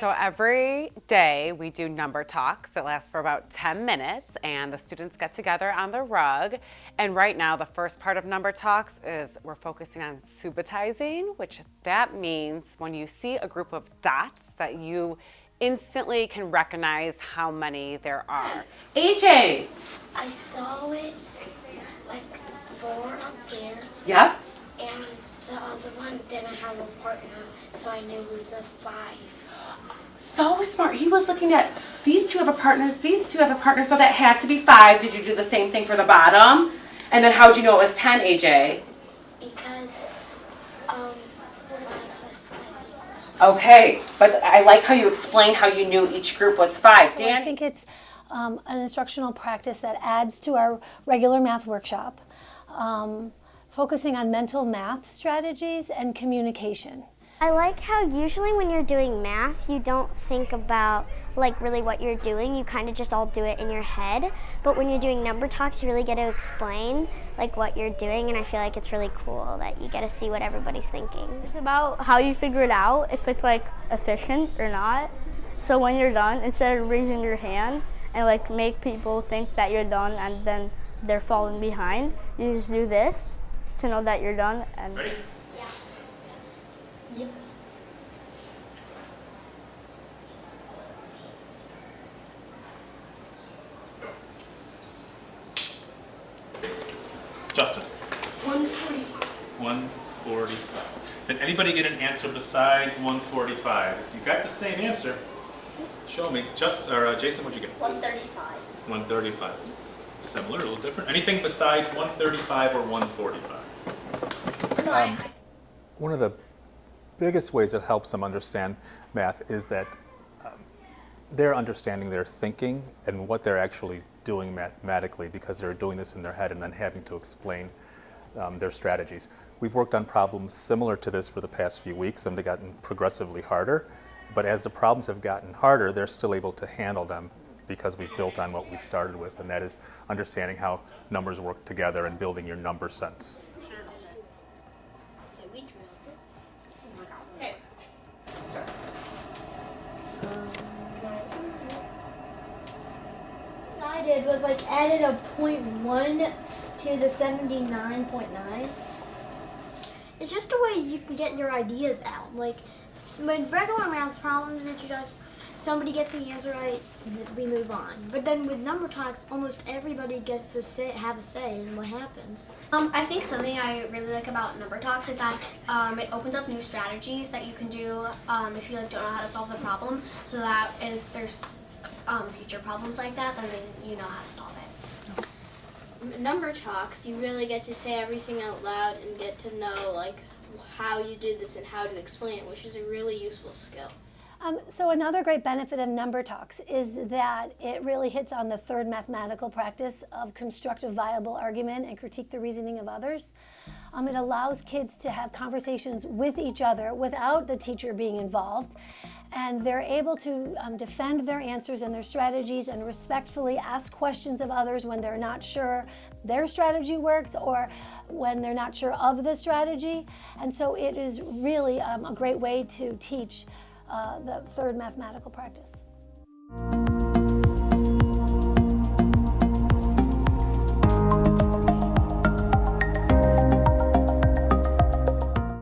So every day we do number talks that last for about 10 minutes, and the students get together on the rug. And right now the first part of number talks is we're focusing on subitizing, which that means when you see a group of dots that you instantly can recognize how many there are. AJ! I saw it like 4 up there. Yep. And the other one didn't have a partner, so I knew it was a 5. So smart. He was looking at these two have a partner, these two have a partner, so that had to be 5. Did you do the same thing for the bottom? And then how'd you know it was 10, AJ? Because 5 plus 5 equals 10. Okay, but I like how you explained how you knew each group was 5. So I think it's an instructional practice that adds to our regular math workshop, focusing on mental math strategies and communication. I like how usually when you're doing math, you don't think about like really what you're doing. You kind of just all do it in your head. But when you're doing number talks, you really get to explain like what you're doing, and I feel like it's really cool that you get to see what everybody's thinking. It's about how you figure it out, if it's like efficient or not. So when you're done, instead of raising your hand and like make people think that you're done and then they're falling behind, you just do this to know that you're done. And ready? Yep. Justin. 145. 145. Did anybody get an answer besides 145? If you got the same answer, show me. Jason, what'd you get? 135. 135. Similar, a little different. Anything besides 135 or 145? No, One of the biggest ways it helps them understand math is that they're understanding their thinking and what they're actually doing mathematically, because they're doing this in their head and then having to explain their strategies. We've worked on problems similar to this for the past few weeks, and they've gotten progressively harder. But as the problems have gotten harder, they're still able to handle them because we've built on what we started with, and that is understanding how numbers work together and building your number sense. Okay. What I did was like added a 0.1 to the 79.9. It's just a way you can get your ideas out. Like when regular math problems that you guys, somebody gets the answer right, we move on. But then with number talks, almost everybody gets to have a say in what happens. I think something I really like about number talks is that it opens up new strategies that you can do if you don't know how to solve the problem, so that if there's future problems like that, then you know how to solve it. Number talks, you really get to say everything out loud and get to know like how you did this and how to explain it, which is a really useful skill. So another great benefit of number talks is that it really hits on the third mathematical practice of constructive viable argument and critique the reasoning of others. It allows kids to have conversations with each other without the teacher being involved, and they're able to defend their answers and their strategies and respectfully ask questions of others when they're not sure their strategy works or when they're not sure of the strategy. And so it is really a great way to teach the third mathematical practice.